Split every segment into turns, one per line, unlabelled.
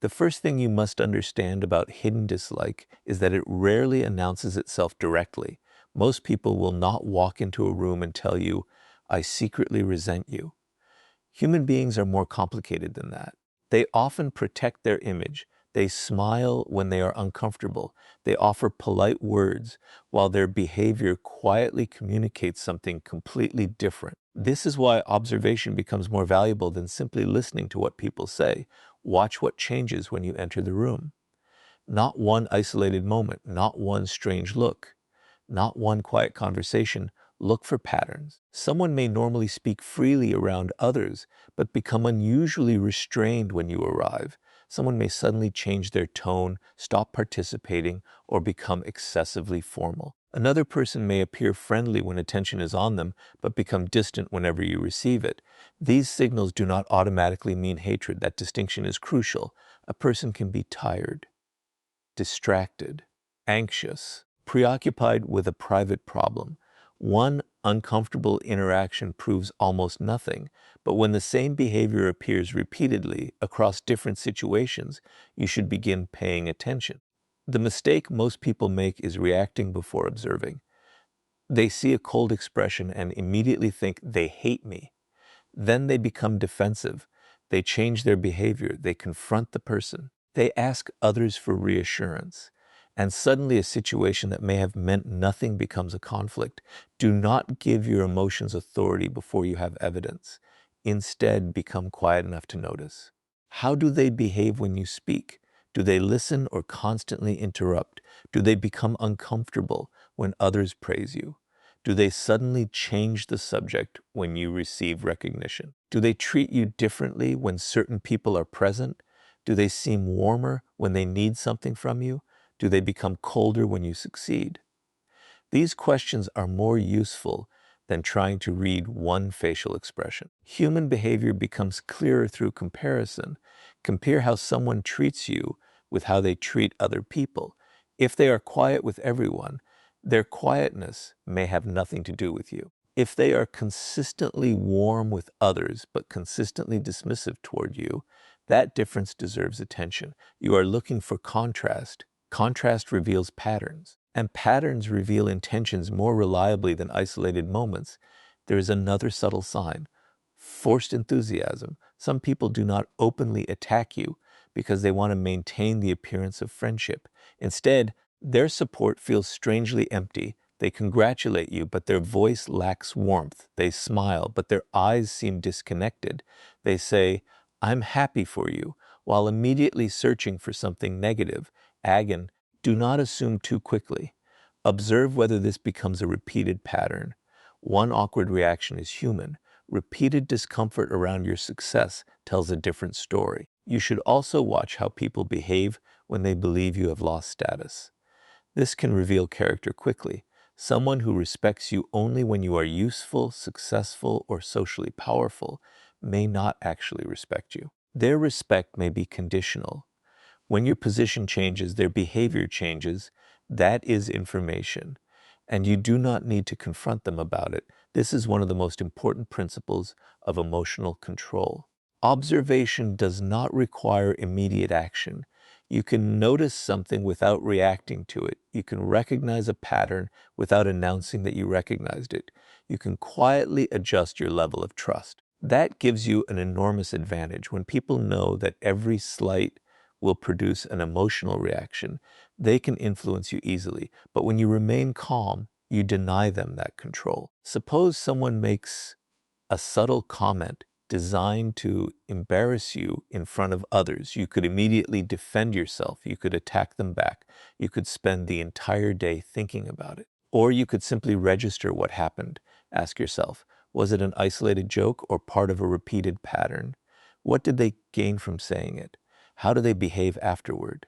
The first thing you must understand about hidden dislike is that it rarely announces itself directly. Most people will not walk into a room and tell you, "I secretly resent you." Human beings are more complicated than that. They often protect their image. They smile when they are uncomfortable. They offer polite words while their behavior quietly communicates something completely different. This is why observation becomes more valuable than simply listening to what people say. Watch what changes when you enter the room. Not one isolated moment, not one strange look, not one quiet conversation. Look for patterns. Someone may normally speak freely around others, but become unusually restrained when you arrive. Someone may suddenly change their tone, stop participating, or become excessively formal. Another person may appear friendly when attention is on them, but become distant whenever you receive it. These signals do not automatically mean hatred. That distinction is crucial. A person can be tired, distracted, anxious, preoccupied with a private problem. One uncomfortable interaction proves almost nothing, but when the same behavior appears repeatedly across different situations, you should begin paying attention. The mistake most people make is reacting before observing. They see a cold expression and immediately think they hate me. Then they become defensive. They change their behavior. They confront the person. They ask others for reassurance. And suddenly a situation that may have meant nothing becomes a conflict. Do not give your emotions authority before you have evidence. Instead, become quiet enough to notice. How do they behave when you speak? Do they listen or constantly interrupt? Do they become uncomfortable when others praise you? Do they suddenly change the subject when you receive recognition? Do they treat you differently when certain people are present? Do they seem warmer when they need something from you? Do they become colder when you succeed? These questions are more useful than trying to read one facial expression. Human behavior becomes clearer through comparison. Compare how someone treats you with how they treat other people. If they are quiet with everyone, their quietness may have nothing to do with you. If they are consistently warm with others but consistently dismissive toward you, that difference deserves attention. You are looking for contrast. Contrast reveals patterns, and patterns reveal intentions more reliably than isolated moments. There is another subtle sign: forced enthusiasm. Some people do not openly attack you because they want to maintain the appearance of friendship. Instead, their support feels strangely empty. They congratulate you, but their voice lacks warmth. They smile, but their eyes seem disconnected. They say, "I'm happy for you," while immediately searching for something negative. Again, do not assume too quickly. Observe whether this becomes a repeated pattern. One awkward reaction is human. Repeated discomfort around your success tells a different story. You should also watch how people behave when they believe you have lost status. This can reveal character quickly. Someone who respects you only when you are useful, successful, or socially powerful may not actually respect you. Their respect may be conditional. When your position changes, their behavior changes. That is information, and you do not need to confront them about it. This is one of the most important principles of emotional control. Observation does not require immediate action. You can notice something without reacting to it. You can recognize a pattern without announcing that you recognized it. You can quietly adjust your level of trust. That gives you an enormous advantage. When people know that every slight will produce an emotional reaction, they can influence you easily. But when you remain calm, you deny them that control. Suppose someone makes a subtle comment designed to embarrass you in front of others. You could immediately defend yourself. You could attack them back. You could spend the entire day thinking about it. Or you could simply register what happened. Ask yourself, was it an isolated joke or part of a repeated pattern? What did they gain from saying it? How do they behave afterward?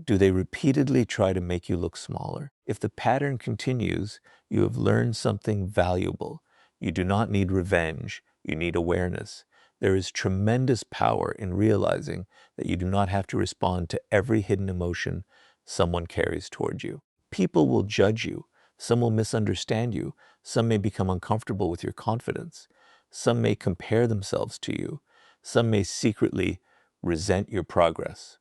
Do they repeatedly try to make you look smaller? If the pattern continues, you have learned something valuable. You do not need revenge. You need awareness. There is tremendous power in realizing that you do not have to respond to every hidden emotion someone carries toward you. People will judge you. Some will misunderstand you. Some may become uncomfortable with your confidence. Some may compare themselves to you. Some may secretly resent your progress.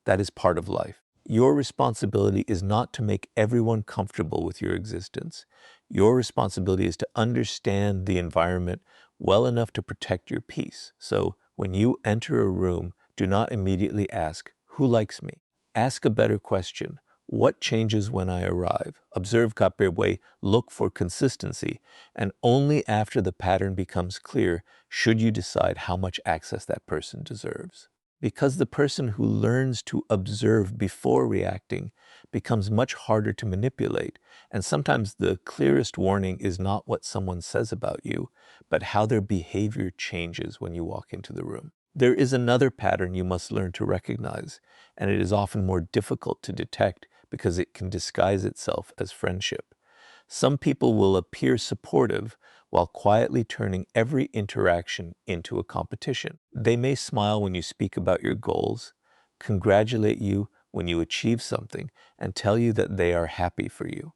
That is part of life. Your responsibility is not to make everyone comfortable with your existence. Your responsibility is to understand the environment well enough to protect your peace. So when you enter a room, do not immediately ask, "Who likes me?" Ask a better question. What changes when I arrive? Observe Kapirwe, look for consistency, and only after the pattern becomes clear should you decide how much access that person deserves. Because the person who learns to observe before reacting becomes much harder to manipulate, and sometimes the clearest warning is not what someone says about you, but how their behavior changes when you walk into the room. There is another pattern you must learn to recognize, and it is often more difficult to detect because it can disguise itself as friendship. Some people will appear supportive while quietly turning every interaction into a competition. They may smile when you speak about your goals, congratulate you when you achieve something, and tell you that they are happy for you.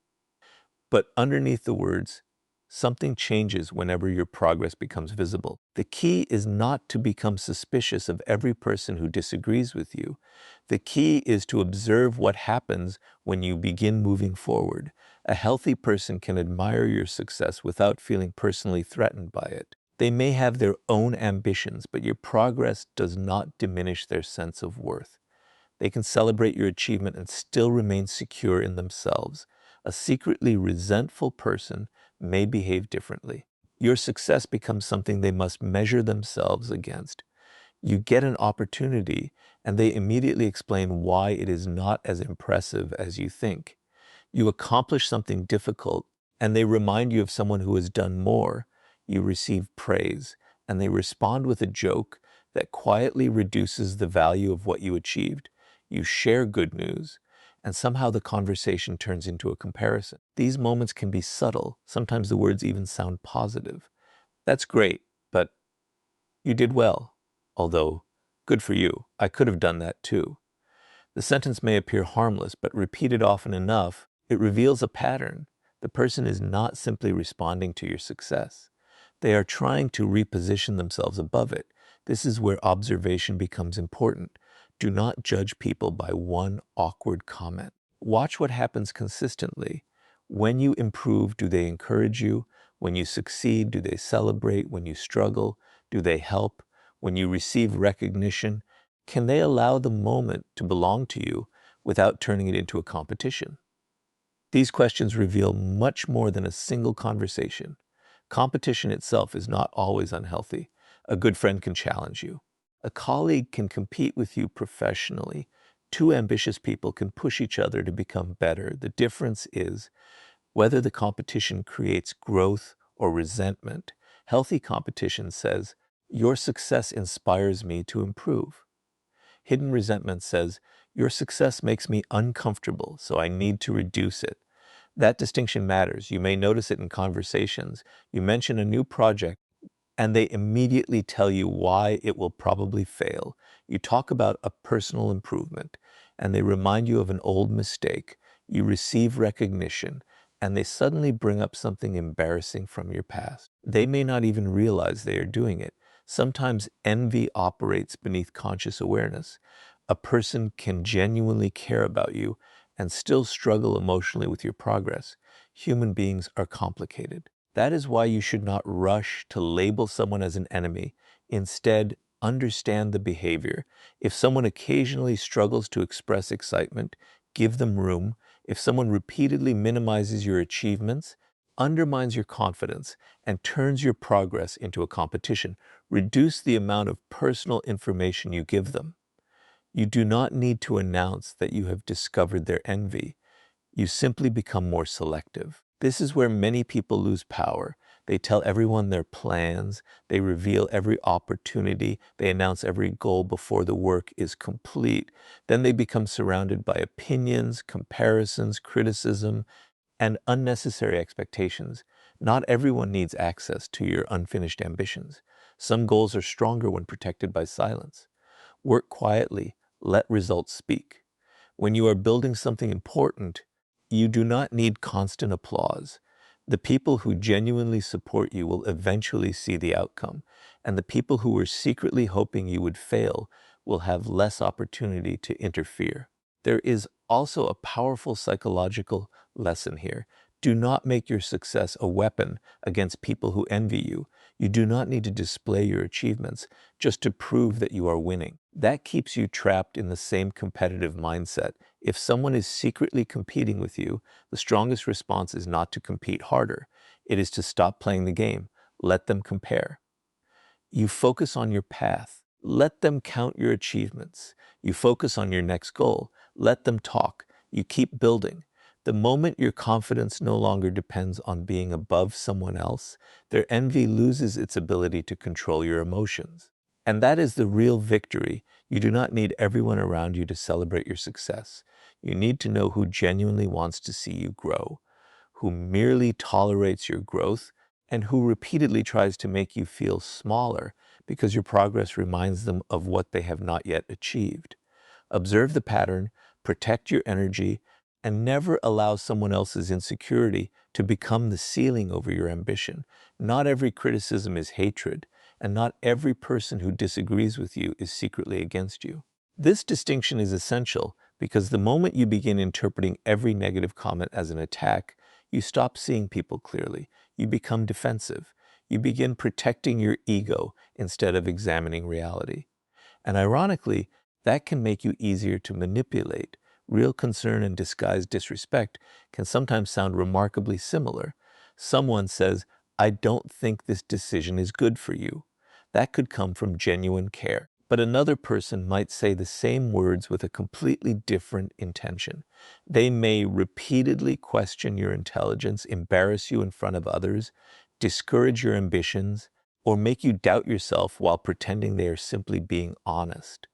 But underneath the words, something changes whenever your progress becomes visible. The key is not to become suspicious of every person who disagrees with you. The key is to observe what happens when you begin moving forward. A healthy person can admire your success without feeling personally threatened by it. They may have their own ambitions, but your progress does not diminish their sense of worth. They can celebrate your achievement and still remain secure in themselves. A secretly resentful person may behave differently. Your success becomes something they must measure themselves against. You get an opportunity, and they immediately explain why it is not as impressive as you think. You accomplish something difficult, and they remind you of someone who has done more. You receive praise, and they respond with a joke that quietly reduces the value of what you achieved. You share good news, and somehow the conversation turns into a comparison. These moments can be subtle. Sometimes the words even sound positive. "That's great, but you did well. Although, good for you. I could have done that too." The sentence may appear harmless, but repeated often enough, it reveals a pattern. The person is not simply responding to your success. They are trying to reposition themselves above it. This is where observation becomes important. Do not judge people by one awkward comment. Watch what happens consistently. When you improve, do they encourage you? When you succeed, do they celebrate? When you struggle, do they help? When you receive recognition, can they allow the moment to belong to you without turning it into a competition? These questions reveal much more than a single conversation. Competition itself is not always unhealthy. A good friend can challenge you. A colleague can compete with you professionally. Two ambitious people can push each other to become better. The difference is whether the competition creates growth or resentment. Healthy competition says, "Your success inspires me to improve." Hidden resentment says, "Your success makes me uncomfortable, so I need to reduce it." That distinction matters. You may notice it in conversations. You mention a new project, and they immediately tell you why it will probably fail. You talk about a personal improvement, and they remind you of an old mistake. You receive recognition, and they suddenly bring up something embarrassing from your past. They may not even realize they are doing it. Sometimes envy operates beneath conscious awareness. A person can genuinely care about you and still struggle emotionally with your progress. Human beings are complicated. That is why you should not rush to label someone as an enemy. Instead, understand the behavior. If someone occasionally struggles to express excitement, give them room. If someone repeatedly minimizes your achievements, undermines your confidence, and turns your progress into a competition, reduce the amount of personal information you give them. You do not need to announce that you have discovered their envy. You simply become more selective. This is where many people lose power. They tell everyone their plans, they reveal every opportunity, they announce every goal before the work is complete. Then they become surrounded by opinions, comparisons, criticism, and unnecessary expectations. Not everyone needs access to your unfinished ambitions. Some goals are stronger when protected by silence. Work quietly, let results speak. When you are building something important, you do not need constant applause. The people who genuinely support you will eventually see the outcome, and the people who were secretly hoping you would fail will have less opportunity to interfere. There is also a powerful psychological lesson here. Do not make your success a weapon against people who envy you. You do not need to display your achievements just to prove that you are winning. That keeps you trapped in the same competitive mindset. If someone is secretly competing with you, the strongest response is not to compete harder. It is to stop playing the game. Let them compare. You focus on your path. Let them count your achievements. You focus on your next goal. Let them talk. You keep building. The moment your confidence no longer depends on being above someone else, their envy loses its ability to control your emotions. And that is the real victory. You do not need everyone around you to celebrate your success. You need to know who genuinely wants to see you grow, who merely tolerates your growth, and who repeatedly tries to make you feel smaller because your progress reminds them of what they have not yet achieved. Observe the pattern, protect your energy, and never allow someone else's insecurity to become the ceiling over your ambition. Not every criticism is hatred, and not every person who disagrees with you is secretly against you. This distinction is essential because the moment you begin interpreting every negative comment as an attack, you stop seeing people clearly. You become defensive. You begin protecting your ego instead of examining reality. And ironically, that can make you easier to manipulate. Real concern and disguised disrespect can sometimes sound remarkably similar. Someone says, "I don't think this decision is good for you." That could come from genuine care. But another person might say the same words with a completely different intention. They may repeatedly question your intelligence, embarrass you in front of others, discourage your ambitions, or make you doubt yourself while pretending they are simply being honest.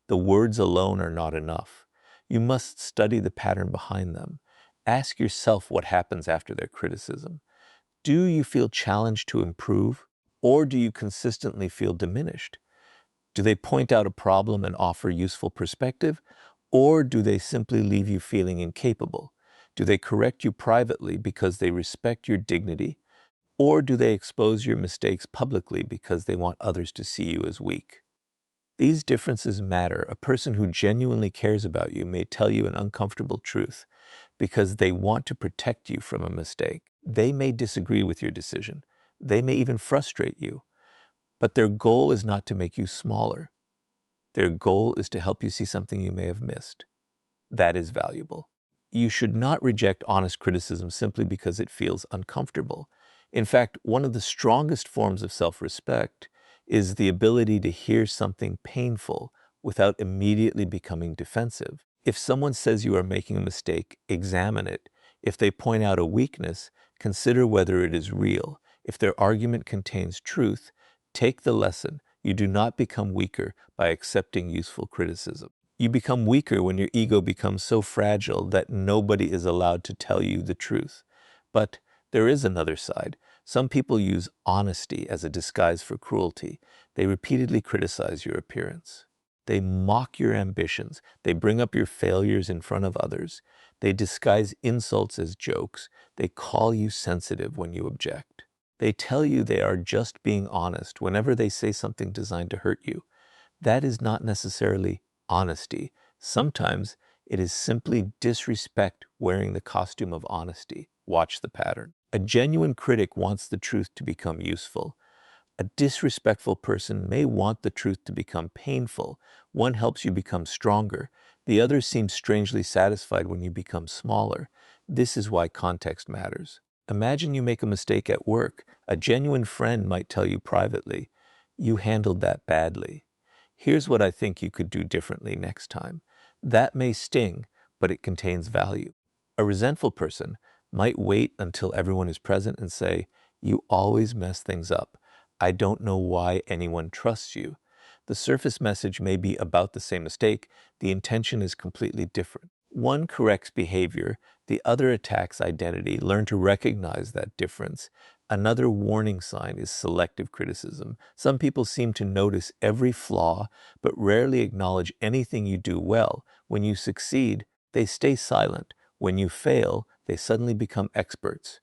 The words alone are not enough. You must study the pattern behind them. Ask yourself what happens after their criticism. Do you feel challenged to improve, or do you consistently feel diminished? Do they point out a problem and offer useful perspective, or do they simply leave you feeling incapable? Do they correct you privately because they respect your dignity, or do they expose your mistakes publicly because they want others to see you as weak? These differences matter. A person who genuinely cares about you may tell you an uncomfortable truth because they want to protect you from a mistake. They may disagree with your decision. They may even frustrate you. But their goal is not to make you smaller. Their goal is to help you see something you may have missed. That is valuable. You should not reject honest criticism simply because it feels uncomfortable. In fact, one of the strongest forms of self-respect is the ability to hear something painful without immediately becoming defensive. If someone says you are making a mistake, examine it. If they point out a weakness, consider whether it is real. If their argument contains truth, take the lesson. You do not become weaker by accepting useful criticism. You become weaker when your ego becomes so fragile that nobody is allowed to tell you the truth. But there is another side. Some people use honesty as a disguise for cruelty. They repeatedly criticize your appearance. They mock your ambitions. They bring up your failures in front of others. They disguise insults as jokes. They call you sensitive when you object. They tell you they are just being honest whenever they say something designed to hurt you. That is not necessarily honesty. Sometimes it is simply disrespect wearing the costume of honesty. Watch the pattern. A genuine critic wants the truth to become useful. A disrespectful person may want the truth to become painful. One helps you become stronger. The other seems strangely satisfied when you become smaller. This is why context matters. Imagine you make a mistake at work. A genuine friend might tell you privately, "You handled that badly. Here's what I think you could do differently next time." That may sting, but it contains value. A resentful person might wait until everyone is present and say, "You always mess things up. I don't know why anyone trusts you." The surface message may be about the same mistake. The intention is completely different. One corrects behavior, the other attacks identity. Learn to recognize that difference. Another warning sign is selective criticism. Some people seem to notice every flaw, but rarely acknowledge anything you do well. When you succeed, they stay silent. When you fail, they suddenly become experts.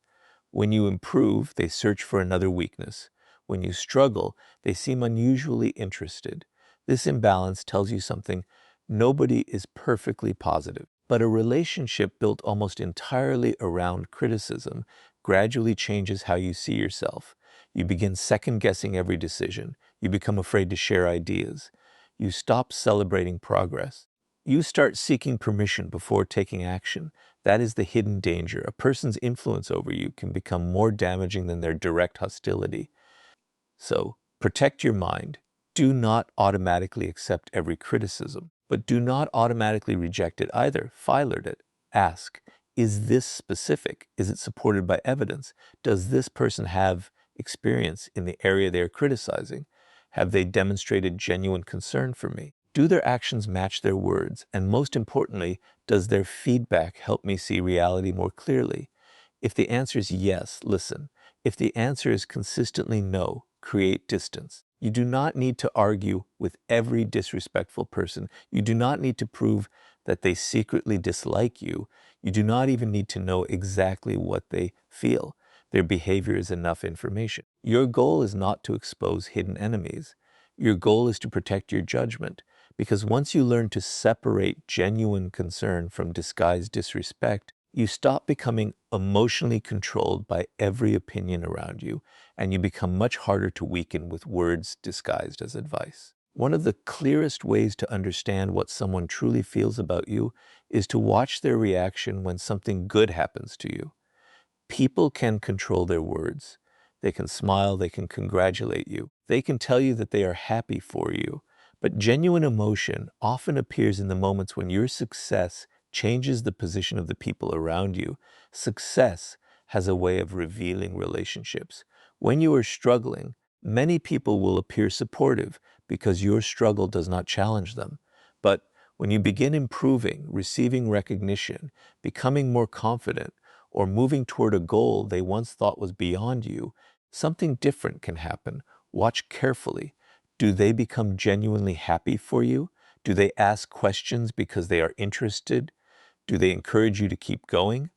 When you improve, they search for another weakness. When you struggle, they seem unusually interested. This imbalance tells you something: nobody is perfectly positive. But a relationship built almost entirely around criticism gradually changes how you see yourself. You begin second-guessing every decision. You become afraid to share ideas. You stop celebrating progress. You start seeking permission before taking action. That is the hidden danger. A person's influence over you can become more damaging than their direct hostility. So, protect your mind. Do not automatically accept every criticism, but do not automatically reject it either. Filter it. Ask, is this specific? Is it supported by evidence? Does this person have experience in the area they are criticizing? Have they demonstrated genuine concern for me? Do their actions match their words? And most importantly, does their feedback help me see reality more clearly? If the answer is yes, listen. If the answer is consistently no, create distance. You do not need to argue with every disrespectful person. You do not need to prove that they secretly dislike you. You do not even need to know exactly what they feel. Their behavior is enough information. Your goal is not to expose hidden enemies. Your goal is to protect your judgment, because once you learn to separate genuine concern from disguised disrespect, you stop becoming emotionally controlled by every opinion around you, and you become much harder to weaken with words disguised as advice. One of the clearest ways to understand what someone truly feels about you is to watch their reaction when something good happens to you. People can control their words. They can smile, they can congratulate you, they can tell you that they are happy for you. But genuine emotion often appears in the moments when your success changes the position of the people around you. Success has a way of revealing relationships. When you are struggling, many people will appear supportive because your struggle does not challenge them. But when you begin improving, receiving recognition, becoming more confident, or moving toward a goal they once thought was beyond you, something different can happen. Watch carefully. Do they become genuinely happy for you? Do they ask questions because they are interested? Do they encourage you to keep going?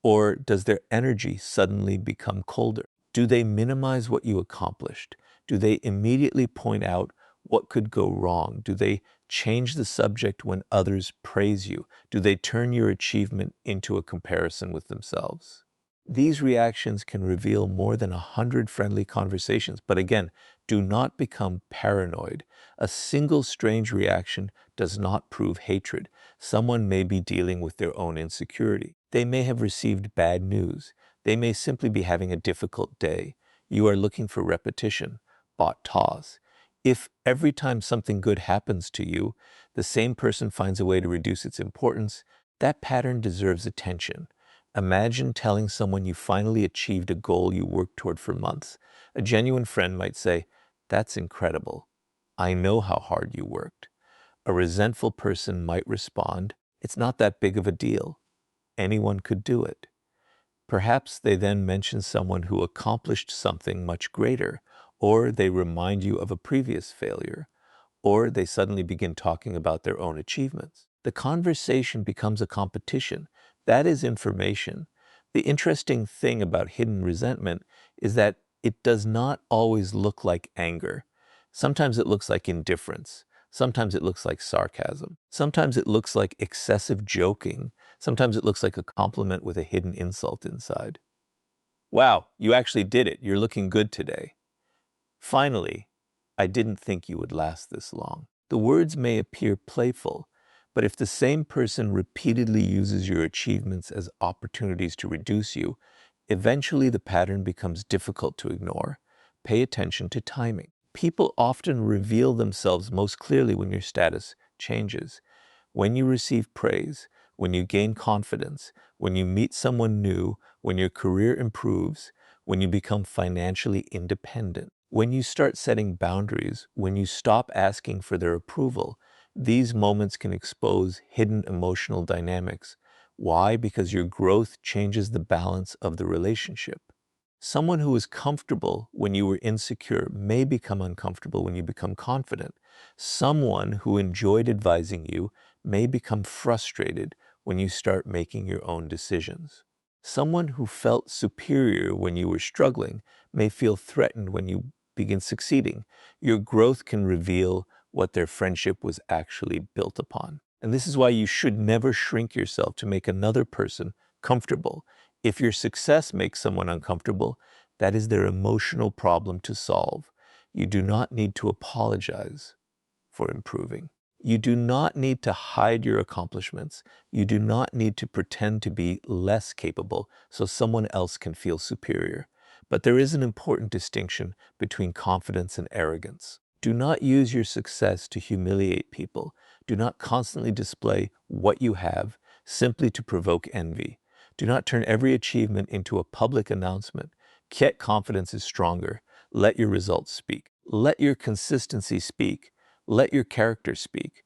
Or does their energy suddenly become colder? Do they minimize what you accomplished? Do they immediately point out what could go wrong? Do they change the subject when others praise you? Do they turn your achievement into a comparison with themselves? These reactions can reveal more than 100 friendly conversations, but again, do not become paranoid. A single strange reaction does not prove hatred. Someone may be dealing with their own insecurity. They may have received bad news. They may simply be having a difficult day. You are looking for repetition. Bot toss. If every time something good happens to you, the same person finds a way to reduce its importance, that pattern deserves attention. Imagine telling someone you finally achieved a goal you worked toward for months. A genuine friend might say, "That's incredible. I know how hard you worked." A resentful person might respond, "It's not that big of a deal. Anyone could do it." Perhaps they then mention someone who accomplished something much greater, or they remind you of a previous failure, or they suddenly begin talking about their own achievements. The conversation becomes a competition. That is information. The interesting thing about hidden resentment is that it does not always look like anger. Sometimes it looks like indifference. Sometimes it looks like sarcasm. Sometimes it looks like excessive joking. Sometimes it looks like a compliment with a hidden insult inside. "Wow, you actually did it. You're looking good today." "Finally, I didn't think you would last this long." The words may appear playful, but if the same person repeatedly uses your achievements as opportunities to reduce you, eventually the pattern becomes difficult to ignore. Pay attention to timing. People often reveal themselves most clearly when your status changes. When you receive praise, when you gain confidence, when you meet someone new, when your career improves, when you become financially independent, when you start setting boundaries, when you stop asking for their approval, these moments can expose hidden emotional dynamics. Why? Because your growth changes the balance of the relationship. Someone who was comfortable when you were insecure may become uncomfortable when you become confident. Someone who enjoyed advising you may become frustrated when you start making your own decisions. Someone who felt superior when you were struggling may feel threatened when you begin succeeding. Your growth can reveal what their friendship was actually built upon. And this is why you should never shrink yourself to make another person comfortable. If your success makes someone uncomfortable, that is their emotional problem to solve. You do not need to apologize for improving. You do not need to hide your accomplishments. You do not need to pretend to be less capable so someone else can feel superior. But there is an important distinction between confidence and arrogance. Do not use your success to humiliate people. Do not constantly display what you have simply to provoke envy. Do not turn every achievement into a public announcement. Yet confidence is stronger. Let your results speak. Let your consistency speak. Let your character speak.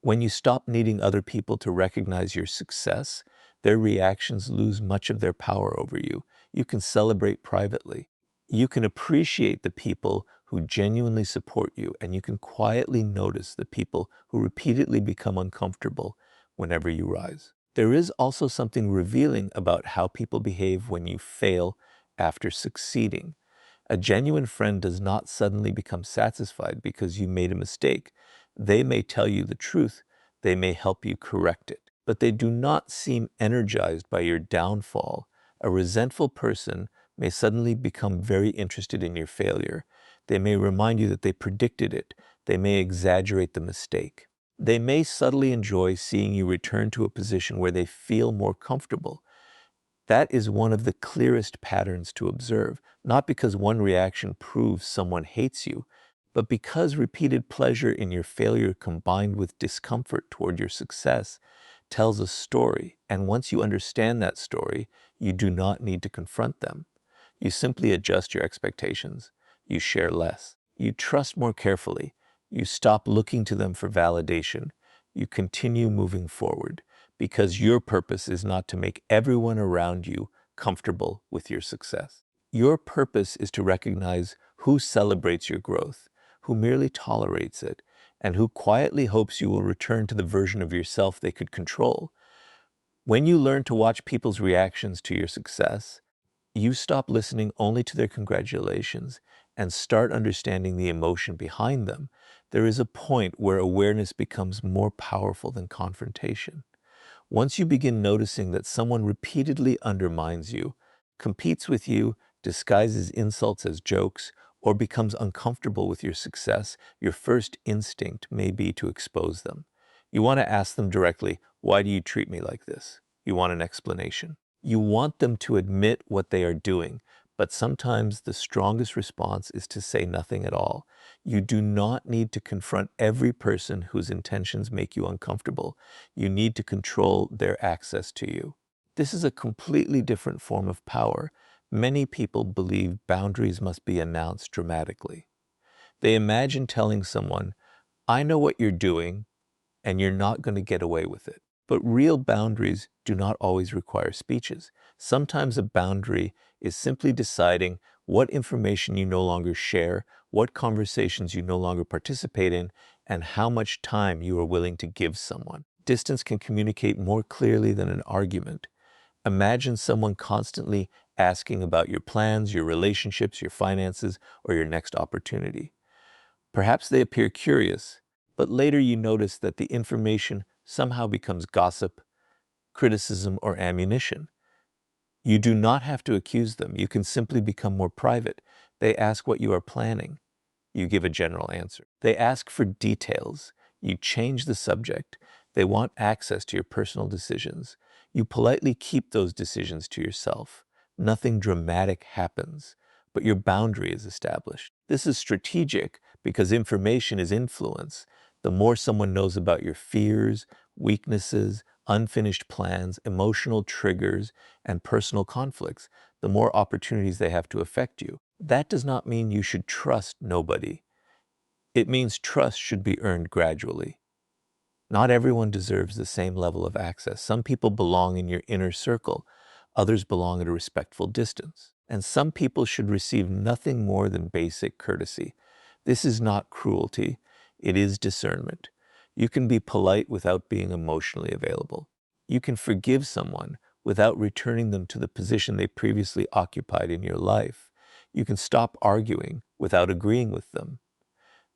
When you stop needing other people to recognize your success, their reactions lose much of their power over you. You can celebrate privately. You can appreciate the people who genuinely support you, and you can quietly notice the people who repeatedly become uncomfortable whenever you rise. There is also something revealing about how people behave when you fail after succeeding. A genuine friend does not suddenly become satisfied because you made a mistake. They may tell you the truth, they may help you correct it, but they do not seem energized by your downfall. A resentful person may suddenly become very interested in your failure. They may remind you that they predicted it. They may exaggerate the mistake. They may subtly enjoy seeing you return to a position where they feel more comfortable. That is one of the clearest patterns to observe, not because one reaction proves someone hates you, but because repeated pleasure in your failure combined with discomfort toward your success tells a story. And once you understand that story, you do not need to confront them. You simply adjust your expectations. You share less. You trust more carefully. You stop looking to them for validation. You continue moving forward because your purpose is not to make everyone around you comfortable with your success. Your purpose is to recognize who celebrates your growth, who merely tolerates it, and who quietly hopes you will return to the version of yourself they could control. When you learn to watch people's reactions to your success, you stop listening only to their congratulations and start understanding the emotion behind them. There is a point where awareness becomes more powerful than confrontation. Once you begin noticing that someone repeatedly undermines you, competes with you, disguises insults as jokes, or becomes uncomfortable with your success, your first instinct may be to expose them. You want to ask them directly, "Why do you treat me like this?" You want an explanation. You want them to admit what they are doing, but sometimes the strongest response is to say nothing at all. You do not need to confront every person whose intentions make you uncomfortable. You need to control their access to you. This is a completely different form of power. Many people believe boundaries must be announced dramatically. They imagine telling someone, "I know what you're doing, and you're not going to get away with it." But real boundaries do not always require speeches. Sometimes a boundary is simply deciding what information you no longer share, what conversations you no longer participate in, and how much time you are willing to give someone. Distance can communicate more clearly than an argument. Imagine someone constantly asking about your plans, your relationships, your finances, or your next opportunity. Perhaps they appear curious, but later you notice that the information somehow becomes gossip, criticism, or ammunition. You do not have to accuse them. You can simply become more private. They ask what you are planning. You give a general answer. They ask for details. You change the subject. They want access to your personal decisions. You politely keep those decisions to yourself. Nothing dramatic happens, but your boundary is established. This is strategic because information is influence. The more someone knows about your fears, weaknesses, unfinished plans, emotional triggers, and personal conflicts, the more opportunities they have to affect you. That does not mean you should trust nobody. It means trust should be earned gradually. Not everyone deserves the same level of access. Some people belong in your inner circle. Others belong at a respectful distance. And some people should receive nothing more than basic courtesy. This is not cruelty. It is discernment. You can be polite without being emotionally available. You can forgive someone without returning them to the position they previously occupied in your life. You can stop arguing without agreeing with them.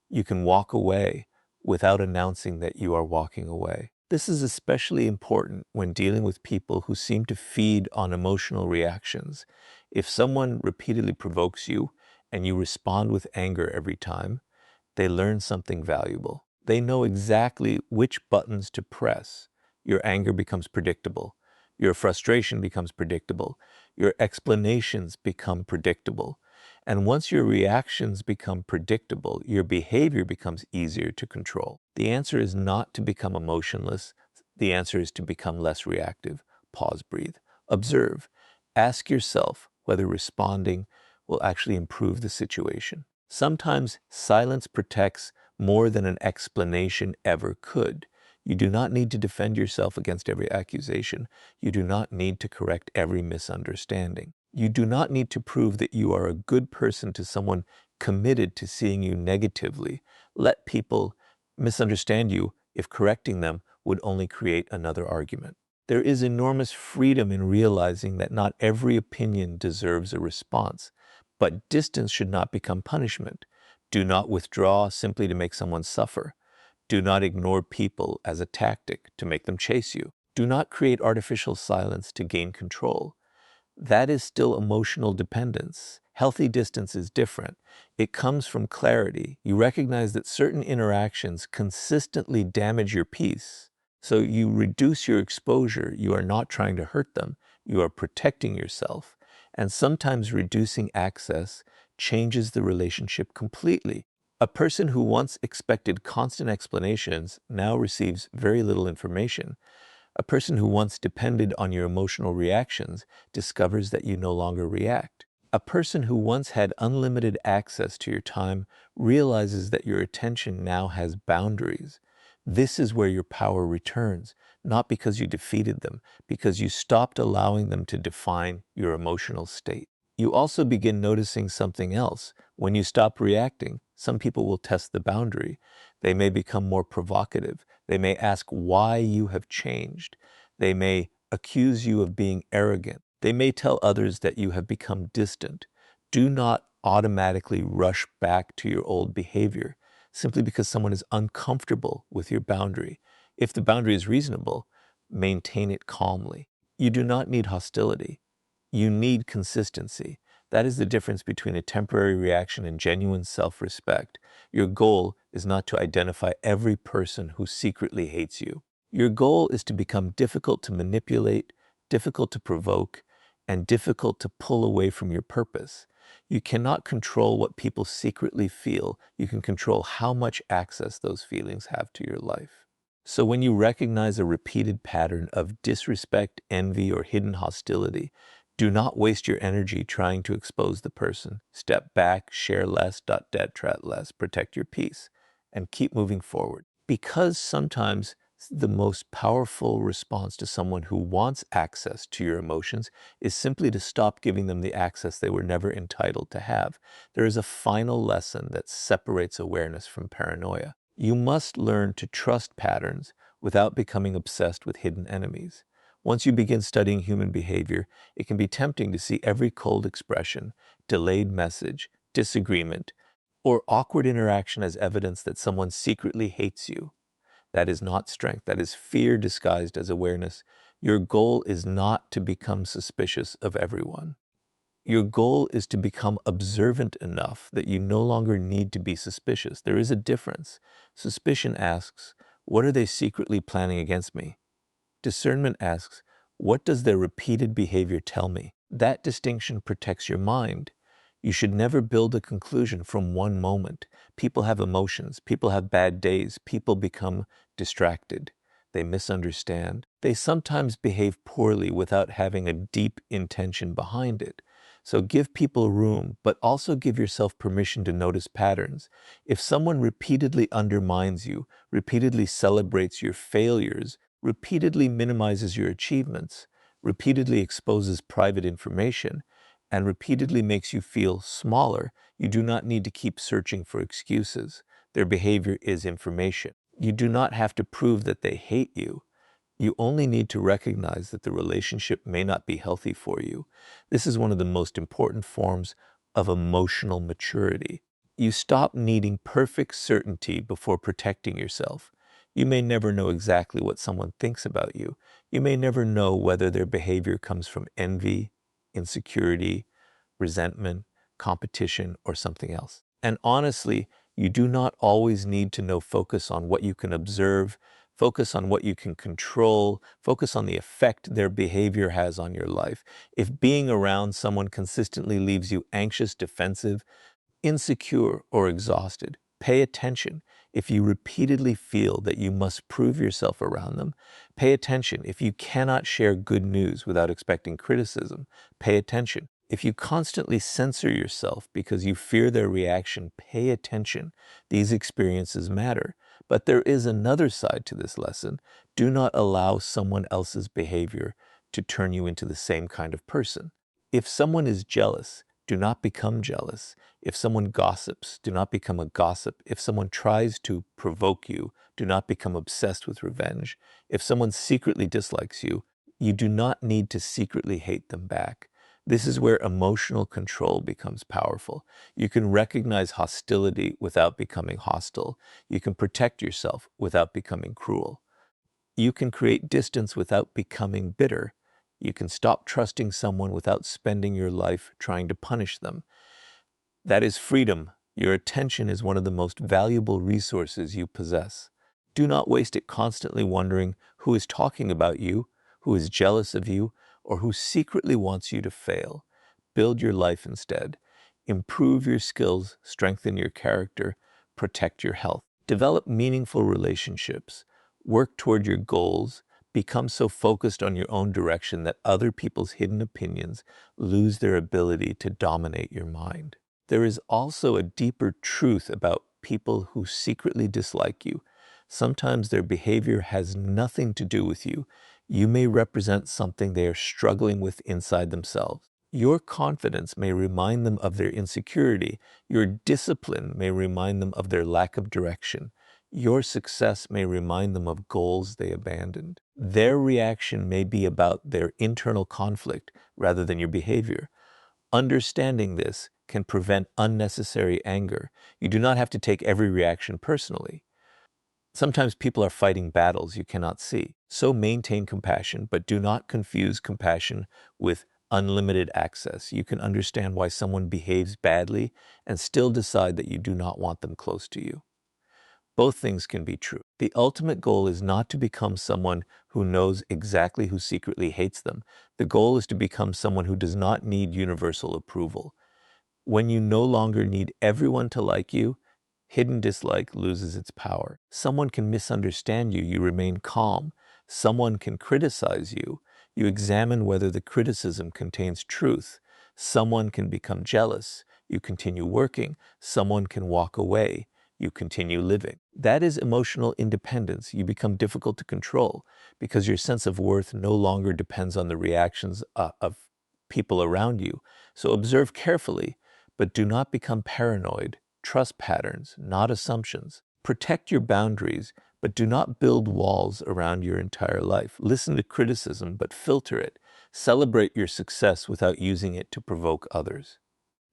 You can walk away without announcing that you are walking away. This is especially important when dealing with people who seem to feed on emotional reactions. If someone repeatedly provokes you and you respond with anger every time, they learn something valuable. They know exactly which buttons to press. Your anger becomes predictable. Your frustration becomes predictable. Your explanations become predictable. And once your reactions become predictable, your behavior becomes easier to control. The answer is not to become emotionless. The answer is to become less reactive. Pause, breathe, observe. Ask yourself whether responding will actually improve the situation. Sometimes silence protects more than an explanation ever could. You do not need to defend yourself against every accusation. You do not need to correct every misunderstanding. You do not need to prove that you are a good person to someone committed to seeing you negatively. Let people misunderstand you if correcting them would only create another argument. There is enormous freedom in realizing that not every opinion deserves a response, but distance should not become punishment. Do not withdraw simply to make someone suffer. Do not ignore people as a tactic to make them chase you. Do not create artificial silence to gain control. That is still emotional dependence. Healthy distance is different. It comes from clarity. You recognize that certain interactions consistently damage your peace. So you reduce your exposure. You are not trying to hurt them. You are protecting yourself. And sometimes reducing access changes the relationship completely. A person who once expected constant explanations now receives very little information. A person who once depended on your emotional reactions discovers that you no longer react. A person who once had unlimited access to your time realizes that your attention now has boundaries. This is where your power returns, not because you defeated them, because you stopped allowing them to define your emotional state. You also begin noticing something else. When you stop reacting, some people will test the boundary. They may become more provocative. They may ask why you have changed. They may accuse you of being arrogant. They may tell others that you have become distant. Do not automatically rush back to your old behavior simply because someone is uncomfortable with your boundary. If the boundary is reasonable, maintain it calmly. You do not need hostility. You need consistency. That is the difference between a temporary reaction and genuine self-respect. Your goal is not to identify every person who secretly hates you. Your goal is to become difficult to manipulate, difficult to provoke, and difficult to pull away from your purpose. You cannot control what people secretly feel. You can control how much access those feelings have to your life. So when you recognize a repeated pattern of disrespect, envy, or hidden hostility, do not waste your energy trying to expose the person. Step back, share less, detract less, protect your peace, and keep moving forward. Because sometimes the most powerful response to someone who wants access to your emotions is simply to stop giving them the access they were never entitled to have. There is a final lesson that separates awareness from paranoia. You must learn to trust patterns without becoming obsessed with hidden enemies. Once you begin studying human behavior, it can be tempting to see every cold expression, delayed message, disagreement, or awkward interaction as evidence that someone secretly hates you. That is not strength. That is fear disguised as awareness. Your goal is not to become suspicious of everyone. Your goal is to become observant enough that you no longer need to be suspicious. There is a difference. Suspicion asks, what are they secretly planning against me? Discernment asks, what does their repeated behavior tell me? That distinction protects your mind. You should never build a conclusion from one moment. People have emotions. People have bad days. People become distracted. They misunderstand. They sometimes behave poorly without having a deep intention behind it. So give people room, but also give yourself permission to notice patterns. If someone repeatedly undermines you, repeatedly celebrates your failures, repeatedly minimizes your achievements, repeatedly exposes private information, and repeatedly makes you feel smaller, you do not need to keep searching for excuses. Their behavior is information. You do not have to prove that they hate you. You only need to recognize that the relationship may not be healthy for you. This is one of the most important forms of emotional maturity. You stop needing perfect certainty before protecting yourself. You may never know exactly what someone thinks about you. You may never know whether their behavior comes from envy, insecurity, resentment, competition, or something else. And honestly, you do not always need to know. Focus on what you can observe, focus on what you can control, focus on the effect their behavior has on your life. If being around someone consistently leaves you anxious, defensive, insecure, or exhausted, pay attention. If you repeatedly feel that you must prove yourself around them, pay attention. If you cannot share good news without expecting criticism, pay attention. If you constantly censor yourself because you fear their reaction, pay attention. These experiences matter. But there is another side to this lesson. Do not allow someone else's behavior to turn you into the same kind of person. If someone is jealous, do not become jealous. If someone gossips, do not become a gossip. If someone tries to provoke you, do not become obsessed with revenge. If someone secretly dislikes you, you do not need to secretly hate them back. This is where emotional control becomes powerful. You can recognize hostility without becoming hostile. You can protect yourself without becoming cruel. You can create distance without becoming bitter. You can stop trusting someone without spending your life trying to punish them. That is freedom. Your attention is one of the most valuable resources you possess. Do not waste it constantly wondering who is talking about you, who is jealous of you, or who secretly wants you to fail. Build your life instead. Improve your skills, strengthen your character, protect your health. Develop meaningful relationships. Work toward your goals. Become so focused on your own direction that other people's hidden opinions lose their ability to dominate your mind. There is also a deeper truth about people who secretly dislike you. Sometimes their behavior has nothing to do with you. You may represent something they are struggling with inside themselves. Your confidence may remind them of their insecurity. Your discipline may remind them of their lack of direction. Your success may remind them of goals they abandoned. Their reaction may be about their internal conflict rather than your behavior. Understanding this can prevent unnecessary anger. You do not have to take every reaction personally. Sometimes people are fighting battles you cannot see. So maintain compassion, but do not confuse compassion with unlimited access. You can understand why someone behaves badly and still decide that you do not want them close to you. Both things can be true. The ultimate goal is not to become someone who knows exactly who secretly hates them. The goal is to become someone who does not need universal approval. When you no longer need everyone to like you, hidden dislike loses its power. Someone can misunderstand you, you remain calm. Someone can criticize you, you examine whether the criticism contains truth. Someone can become jealous, you continue working. Someone can walk away, you continue living. That is emotional independence. You become difficult to control because your sense of worth no longer depends on the reactions of people around you. So observe carefully, but do not become paranoid. Trust patterns, not assumptions. Protect your boundaries, but do not build walls around your entire life. Listen to criticism, but filter it. Celebrate your success without using it to provoke others.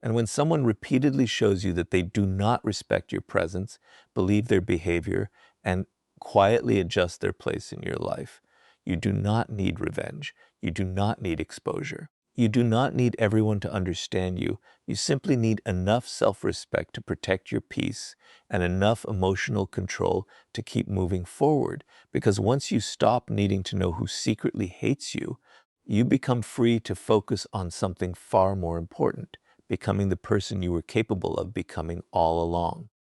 And when someone repeatedly shows you that they do not respect your presence, believe their behavior, and quietly adjust their place in your life, you do not need revenge. You do not need exposure. You do not need everyone to understand you. You simply need enough self-respect to protect your peace and enough emotional control to keep moving forward. Because once you stop needing to know who secretly hates you, you become free to focus on something far more important, becoming the person you were capable of becoming all along.